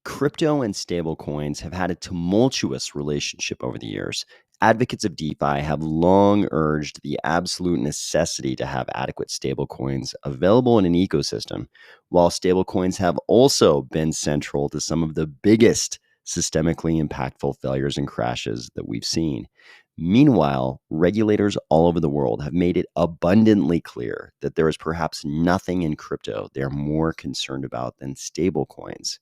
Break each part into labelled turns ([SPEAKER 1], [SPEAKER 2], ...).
[SPEAKER 1] Crypto and stablecoins have had a tumultuous relationship over the years. Advocates of DeFi have long urged the absolute necessity to have adequate stablecoins available in an ecosystem, while stablecoins have also been central to some of the biggest systemically impactful failures and crashes that we've seen. Meanwhile, regulators all over the world have made it abundantly clear that there is perhaps nothing in crypto they are more concerned about than stablecoins.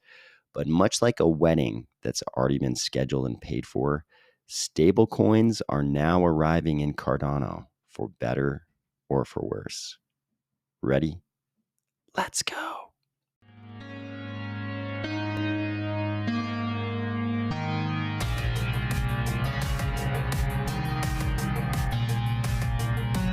[SPEAKER 1] But much like a wedding that's already been scheduled and paid for, stablecoins are now arriving in Cardano for better or for worse. Ready? Let's go.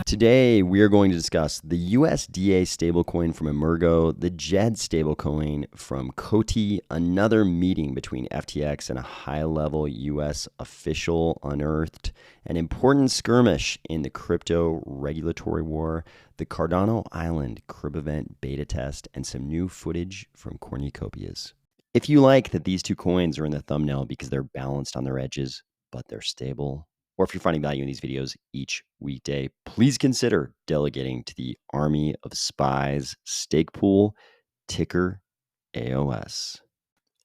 [SPEAKER 1] Today, we are going to discuss the USDA stablecoin from Emurgo, the Djed stablecoin from Coty, another meeting between FTX and a high-level U.S. official unearthed, an important skirmish in the crypto regulatory war, the Cardano Island crib event beta test, and some new footage from Cornucopias. If you like that these two coins are in the thumbnail because they're balanced on their edges, but they're stable, or if you're finding value in these videos each weekday, please consider delegating to the Army of Spies stake pool, ticker AOS.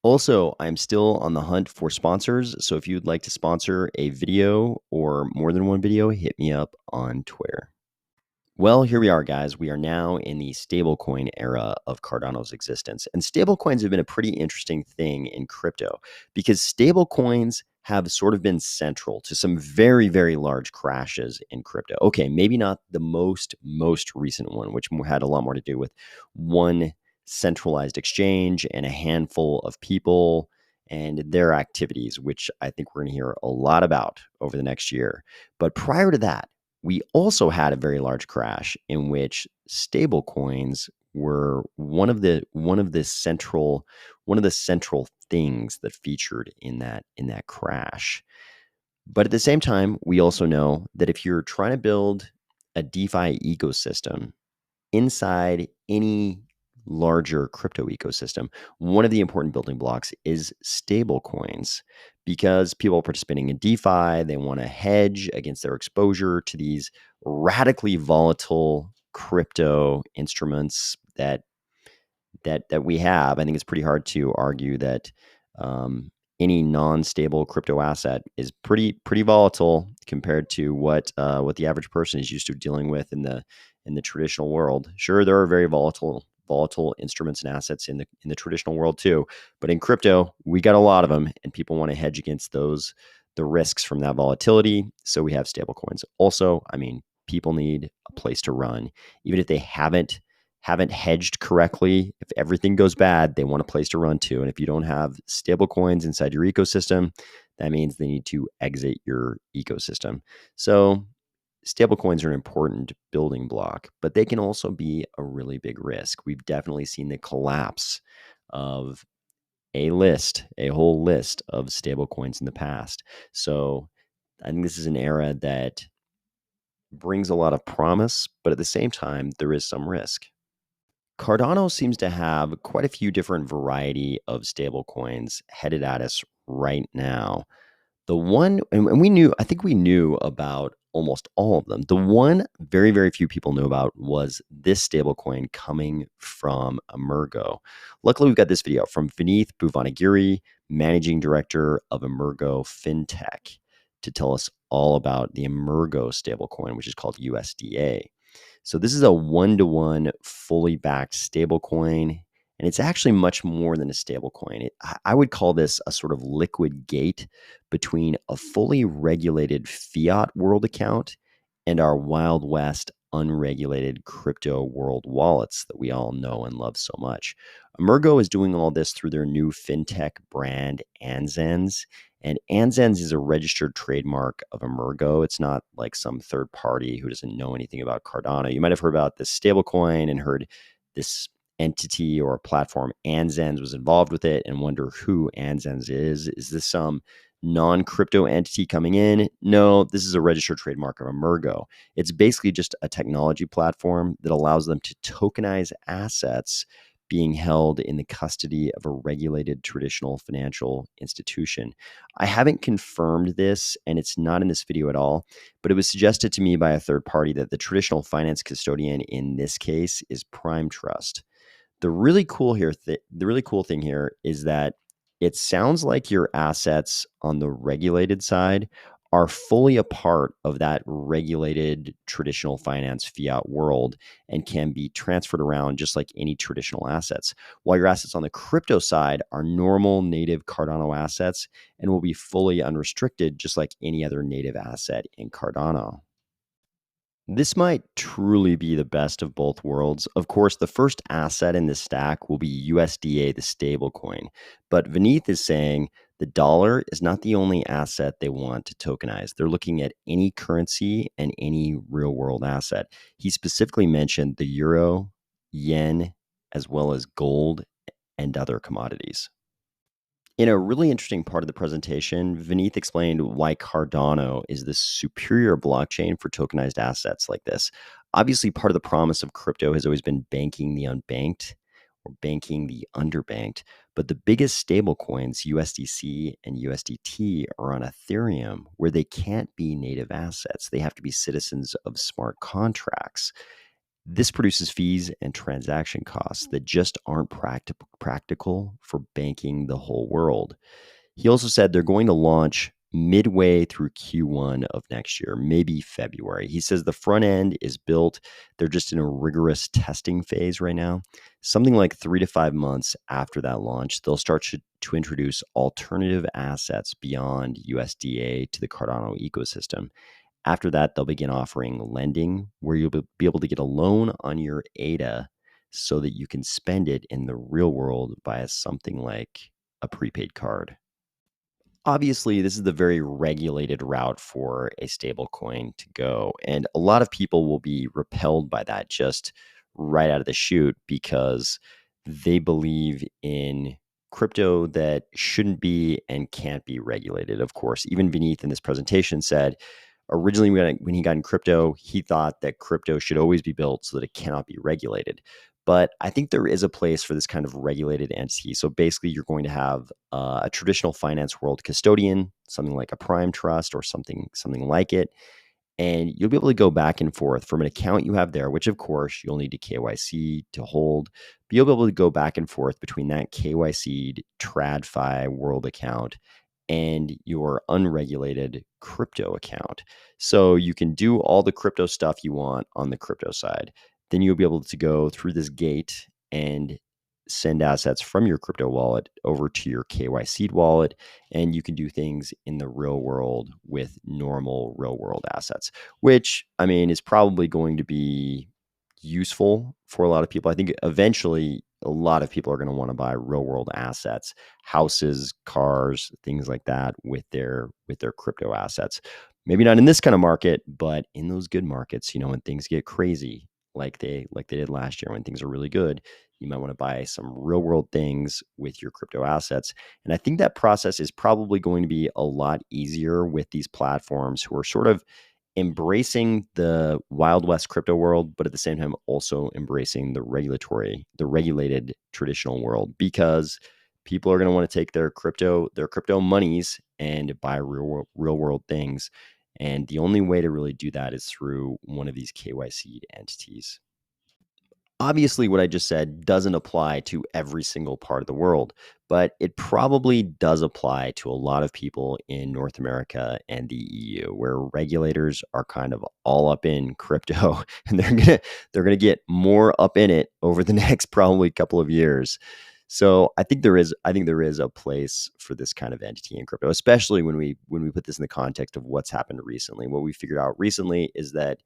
[SPEAKER 1] Also, I'm still on the hunt for sponsors, so if you'd like to sponsor a video or more than one video, hit me up on Twitter. Well, here we are, guys. We are now in the stablecoin era of Cardano's existence. And stablecoins have been a pretty interesting thing in crypto because stablecoins have sort of been central to some very, very large crashes in crypto. Okay, maybe not the most recent one, which had a lot more to do with one centralized exchange and a handful of people and their activities, which I think we're going to hear a lot about over the next year. But prior to that, we also had a very large crash in which stablecoins were one of the central things that featured in that crash. But at the same time, we also know that if you're trying to build a DeFi ecosystem inside any larger crypto ecosystem, one of the important building blocks is stable coins, because people are participating in DeFi, they want to hedge against their exposure to these radically volatile crypto instruments that we have. I think it's pretty hard to argue that any non-stable crypto asset is pretty volatile compared to what the average person is used to dealing with in the traditional world. Sure, there are very volatile instruments and assets in the traditional world too, but in crypto, we got a lot of them, and people want to hedge against the risks from that volatility. So we have stable coins. Also, I mean, people need a place to run, even if they haven't hedged correctly. If everything goes bad, they want a place to run to. And if you don't have stable coins inside your ecosystem, that means they need to exit your ecosystem. So stablecoins are an important building block, but they can also be a really big risk. We've definitely seen the collapse of a whole list of stablecoins in the past. So I think this is an era that brings a lot of promise, but at the same time, there is some risk. Cardano seems to have quite a few different variety of stablecoins headed at us right now. The one, and I think we knew about almost all of them. The one very, very few people knew about was this stablecoin coming from Emurgo. Luckily, we've got this video from Vineeth Bhuvanagiri, Managing Director of Emurgo FinTech, to tell us all about the Emurgo stablecoin, which is called USDA. So this is a one-to-one fully backed stablecoin, and it's actually much more than a stablecoin. I would call this a sort of liquid gate between a fully regulated fiat world account and our Wild West unregulated crypto world wallets that we all know and love so much. Emurgo is doing all this through their new fintech brand, Anzens. And Anzens is a registered trademark of Emurgo. It's not like some third party who doesn't know anything about Cardano. You might have heard about this stablecoin and heard this entity or platform, Anzens, was involved with it, and wonder who Anzens is. Is this some non-crypto entity coming in? No, this is a registered trademark of Emurgo. It's basically just a technology platform that allows them to tokenize assets being held in the custody of a regulated traditional financial institution. I haven't confirmed this, and it's not in this video at all, but it was suggested to me by a third party that the traditional finance custodian in this case is Prime Trust. The really cool thing here is that it sounds like your assets on the regulated side are fully a part of that regulated traditional finance fiat world and can be transferred around just like any traditional assets. While your assets on the crypto side are normal native Cardano assets and will be fully unrestricted, just like any other native asset in Cardano. This might truly be the best of both worlds. Of course, the first asset in the stack will be USDA, the stablecoin. But Vineeth is saying the dollar is not the only asset they want to tokenize. They're looking at any currency and any real world asset. He specifically mentioned the euro, yen, as well as gold and other commodities. In a really interesting part of the presentation, Vineeth explained why Cardano is the superior blockchain for tokenized assets like this. Obviously, part of the promise of crypto has always been banking the unbanked or banking the underbanked. But the biggest stablecoins, USDC and USDT, are on Ethereum, where they can't be native assets. They have to be citizens of smart contracts. This produces fees and transaction costs that just aren't practical for banking the whole world. He also said they're going to launch midway through Q1 of next year, maybe February. He says the front end is built. They're just in a rigorous testing phase right now. Something like 3 to 5 months after that launch, they'll start to introduce alternative assets beyond USDA to the Cardano ecosystem. After that, they'll begin offering lending where you'll be able to get a loan on your ADA so that you can spend it in the real world via something like a prepaid card. Obviously, this is the very regulated route for a stablecoin to go. And a lot of people will be repelled by that just right out of the chute because they believe in crypto that shouldn't be and can't be regulated. Of course, even Vineeth in this presentation said originally when he got in crypto, he thought that crypto should always be built so that it cannot be regulated. But I think there is a place for this kind of regulated entity. So basically, you're going to have a traditional finance world custodian, something like a Prime Trust or something like it, and you'll be able to go back and forth from an account you have there, which of course you'll need to KYC to hold. But you'll be able to go back and forth between that KYC'd TradFi world account and your unregulated crypto account. So you can do all the crypto stuff you want on the crypto side. Then you'll be able to go through this gate and send assets from your crypto wallet over to your KYC wallet. And you can do things in the real world with normal real world assets, which I mean is probably going to be useful for a lot of people. I think eventually a lot of people are going to want to buy real world assets, houses, cars, things like that with their crypto assets. Maybe not in this kind of market, but in those good markets, when things get crazy like they did last year when things are really good, you might want to buy some real world things with your crypto assets. And I think that process is probably going to be a lot easier with these platforms who are sort of embracing the Wild West crypto world, but at the same time also embracing the regulated traditional world, because people are going to want to take their crypto monies and buy real world things. And the only way to really do that is through one of these KYC entities. Obviously, what I just said doesn't apply to every single part of the world, but it probably does apply to a lot of people in North America and the EU, where regulators are kind of all up in crypto, and they're gonna get more up in it over the next probably couple of years. So I think there is a place for this kind of entity in crypto, especially when we put this in the context of what's happened recently. What we figured out recently is that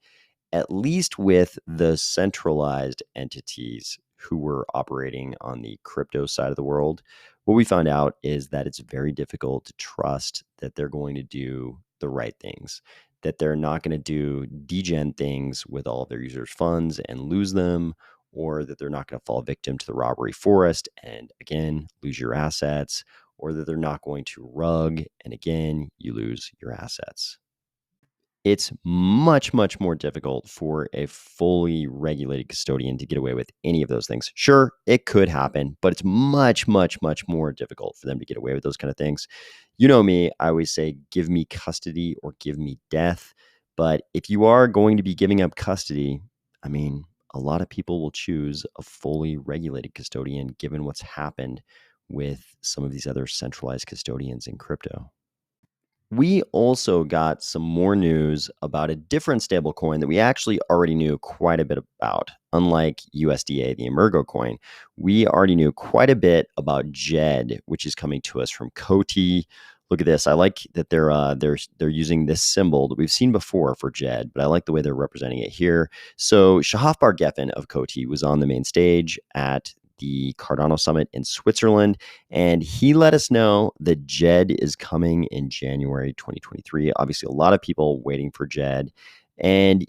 [SPEAKER 1] at least with the centralized entities who were operating on the crypto side of the world, what we found out is that it's very difficult to trust that they're going to do the right things, that they're not going to do degen things with all of their users' funds and lose them, or that they're not going to fall victim to the robbery forest and again lose your assets, or that they're not going to rug and again you lose your assets. It's much, much more difficult for a fully regulated custodian to get away with any of those things. Sure, it could happen, but it's much, much, much more difficult for them to get away with those kind of things. You know me, I always say, give me custody or give me death. But if you are going to be giving up custody, I mean, a lot of people will choose a fully regulated custodian given what's happened with some of these other centralized custodians in crypto. We also got some more news about a different stablecoin that we actually already knew quite a bit about. Unlike USDA, the Emurgo coin, we already knew quite a bit about Djed, which is coming to us from Coty. Look at this. I like that they're using this symbol that we've seen before for Djed, but I like the way they're representing it here. So Shahaf Bar Geffen of Coty was on the main stage at the Cardano Summit in Switzerland, and he let us know that Djed is coming in January 2023. Obviously, a lot of people waiting for Djed. And,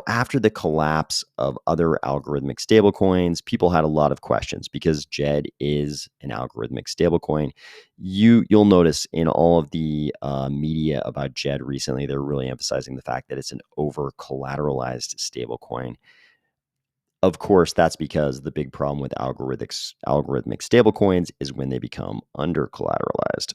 [SPEAKER 1] after the collapse of other algorithmic stablecoins, people had a lot of questions because Djed is an algorithmic stablecoin. You'll notice in all of the media about Djed recently, they're really emphasizing the fact that it's an over collateralized stablecoin. Of course, that's because the big problem with algorithmic stablecoins is when they become under collateralized.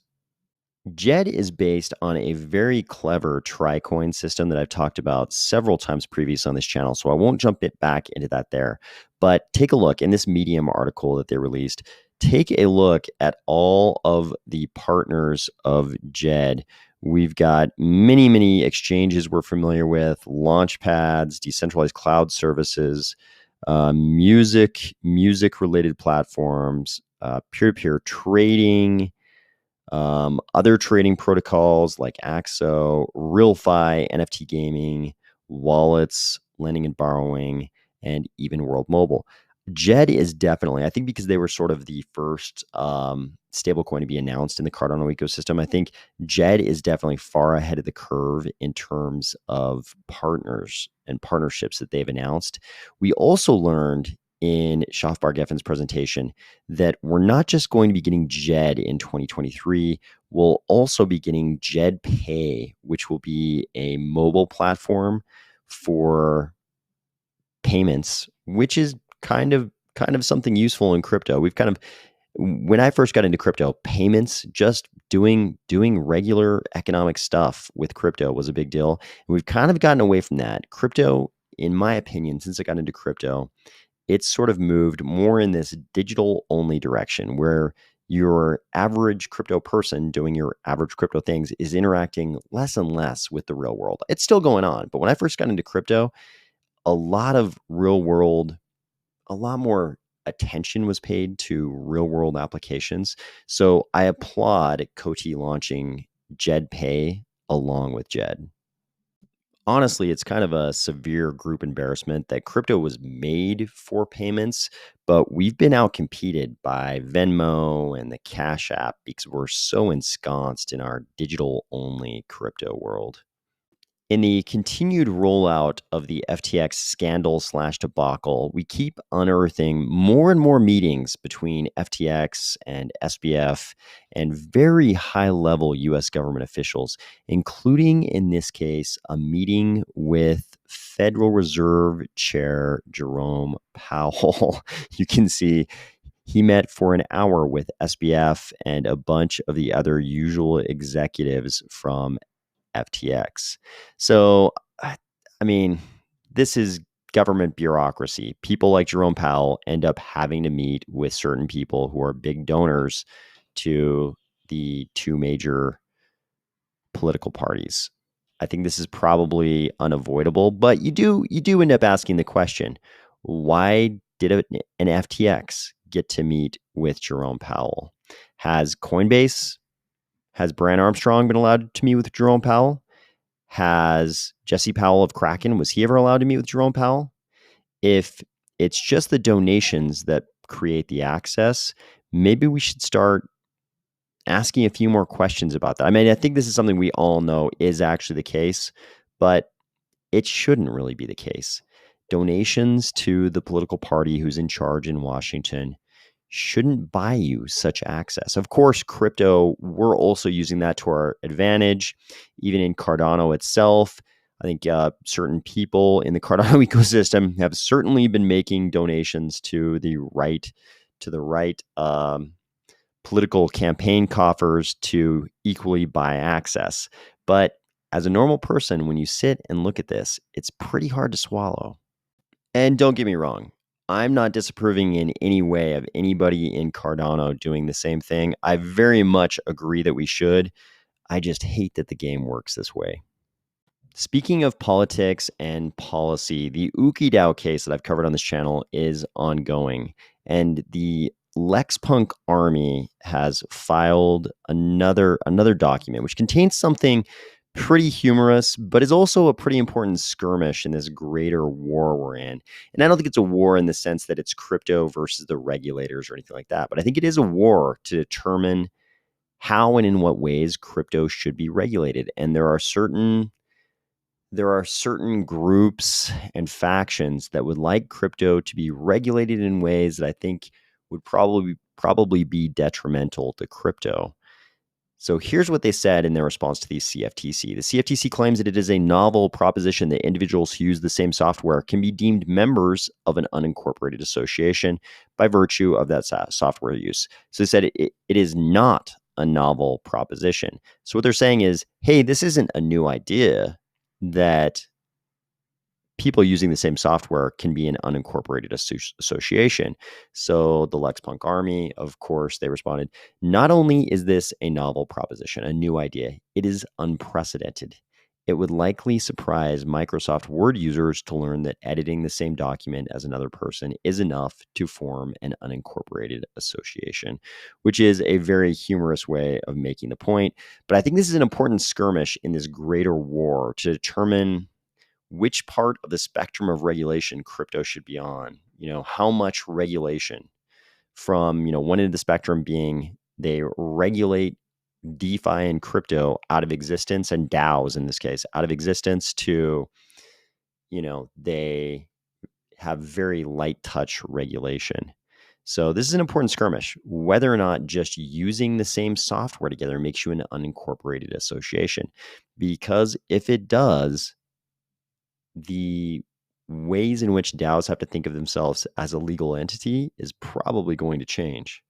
[SPEAKER 1] Djed is based on a very clever tricoin system that I've talked about several times previous on this channel, so I won't jump it back into that there. But take a look in this Medium article that they released. Take a look at all of the partners of Djed. We've got many, many exchanges we're familiar with, launch pads, decentralized cloud services, music related platforms, peer-to-peer trading, other trading protocols like Axo, RealFi, NFT gaming, wallets, lending and borrowing, and even World Mobile. Djed is definitely, I think, because they were sort of the first stablecoin to be announced in the Cardano ecosystem. I think Djed is definitely far ahead of the curve in terms of partners and partnerships that they've announced. We also learned in Shafbar Geffen's presentation that we're not just going to be getting Djed in 2023, we'll also be getting Djed Pay, which will be a mobile platform for payments, which is kind of something useful in crypto. When I first got into crypto, payments, just doing regular economic stuff with crypto was a big deal. And we've kind of gotten away from that. Crypto, in my opinion, since I got into crypto, it's sort of moved more in this digital only direction where your average crypto person doing your average crypto things is interacting less and less with the real world. It's still going on. But when I first got into crypto, a lot of real world, a lot more attention was paid to real world applications. So I applaud Coty launching Djed Pay along with Djed. Honestly, it's kind of a severe group embarrassment that crypto was made for payments, but we've been outcompeted by Venmo and the Cash App because we're so ensconced in our digital only crypto world. In the continued rollout of the FTX scandal/debacle, we keep unearthing more and more meetings between FTX and SBF and very high-level US government officials, including, in this case, a meeting with Federal Reserve Chair Jerome Powell. You can see he met for an hour with SBF and a bunch of the other usual executives from FTX. So, I mean, this is government bureaucracy. People like Jerome Powell end up having to meet with certain people who are big donors to the two major political parties. I think this is probably unavoidable, but you do end up asking the question, why did an FTX get to meet with Jerome Powell? Has Coinbase, has Brian Armstrong been allowed to meet with Jerome Powell? Has Jesse Powell of Kraken, was he ever allowed to meet with Jerome Powell? If it's just the donations that create the access, maybe we should start asking a few more questions about that. I mean, I think this is something we all know is actually the case, but it shouldn't really be the case. Donations to the political party who's in charge in Washington shouldn't buy you such access. Of course, crypto, we're also using that to our advantage. Even in Cardano itself, I think certain people in the Cardano ecosystem have certainly been making donations to the right political campaign coffers to equally buy access. But as a normal person, when you sit and look at this, it's pretty hard to swallow. And don't get me wrong, I'm not disapproving in any way of anybody in Cardano doing the same thing. I very much agree that we should. I just hate that the game works this way. Speaking of politics and policy, the Ooki DAO case that I've covered on this channel is ongoing, and the LexPunk army has filed another document which contains something pretty humorous, but is also a pretty important skirmish in this greater war we're in. And I don't think it's a war in the sense that it's crypto versus the regulators or anything like that, but I think it is a war to determine how and in what ways crypto should be regulated. And there are certain groups and factions that would like crypto to be regulated in ways that I think would probably be detrimental to crypto. So here's what they said in their response to the CFTC. The CFTC claims that it is a novel proposition that individuals who use the same software can be deemed members of an unincorporated association by virtue of that software use. So they said it is not a novel proposition. So what they're saying is, hey, this isn't a new idea that people using the same software can be an unincorporated association. So the LexPunk army, of course, they responded, not only is this a novel proposition, a new idea, it is unprecedented. It would likely surprise Microsoft Word users to learn that editing the same document as another person is enough to form an unincorporated association, which is a very humorous way of making the point. But I think this is an important skirmish in this greater war to determine which part of the spectrum of regulation crypto should be on. How much regulation from, one end of the spectrum being they regulate DeFi and crypto out of existence, and DAOs in this case out of existence, to, they have very light touch regulation. So this is an important skirmish, whether or not just using the same software together makes you an unincorporated association. Because if it does, the ways in which DAOs have to think of themselves as a legal entity is probably going to change.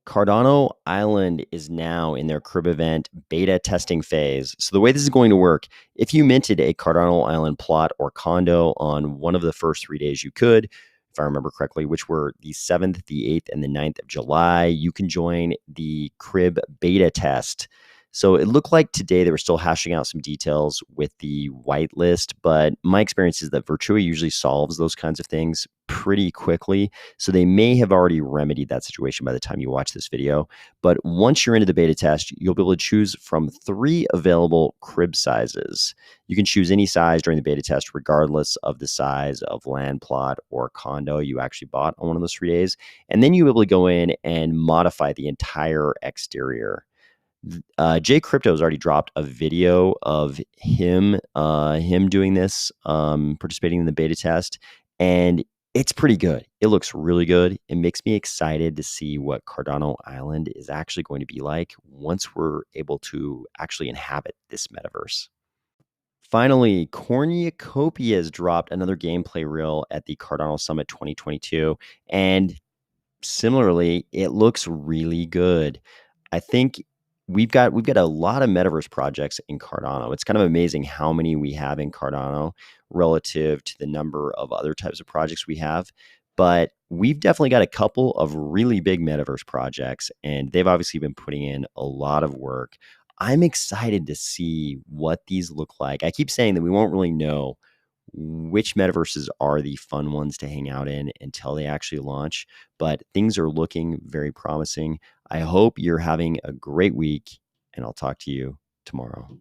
[SPEAKER 1] Cardano Island is now in their crib event beta testing phase. So the way this is going to work, if you minted a Cardano Island plot or condo on one of the first 3 days you could, if I remember correctly, which were the 7th, the 8th, and the 9th of July, you can join the crib beta test. So it looked like today they were still hashing out some details with the whitelist, but my experience is that Virtua usually solves those kinds of things pretty quickly. So they may have already remedied that situation by the time you watch this video. But once you're into the beta test, you'll be able to choose from 3 available crib sizes. You can choose any size during the beta test, regardless of the size of land plot or condo you actually bought on one of those 3 days. And then you'll be able to go in and modify the entire exterior. Jay Crypto has already dropped a video of him doing this, participating in the beta test, and it's pretty good. It looks really good. It makes me excited to see what Cardano Island is actually going to be like once we're able to actually inhabit this metaverse. Finally, Cornucopias dropped another gameplay reel at the Cardano Summit 2022, and similarly, it looks really good. I think we've got a lot of metaverse projects in Cardano. It's kind of amazing how many we have in Cardano relative to the number of other types of projects we have. But we've definitely got a couple of really big metaverse projects, and they've obviously been putting in a lot of work. I'm excited to see what these look like. I keep saying that we won't really know which metaverses are the fun ones to hang out in until they actually launch, but things are looking very promising. I hope you're having a great week, and I'll talk to you tomorrow.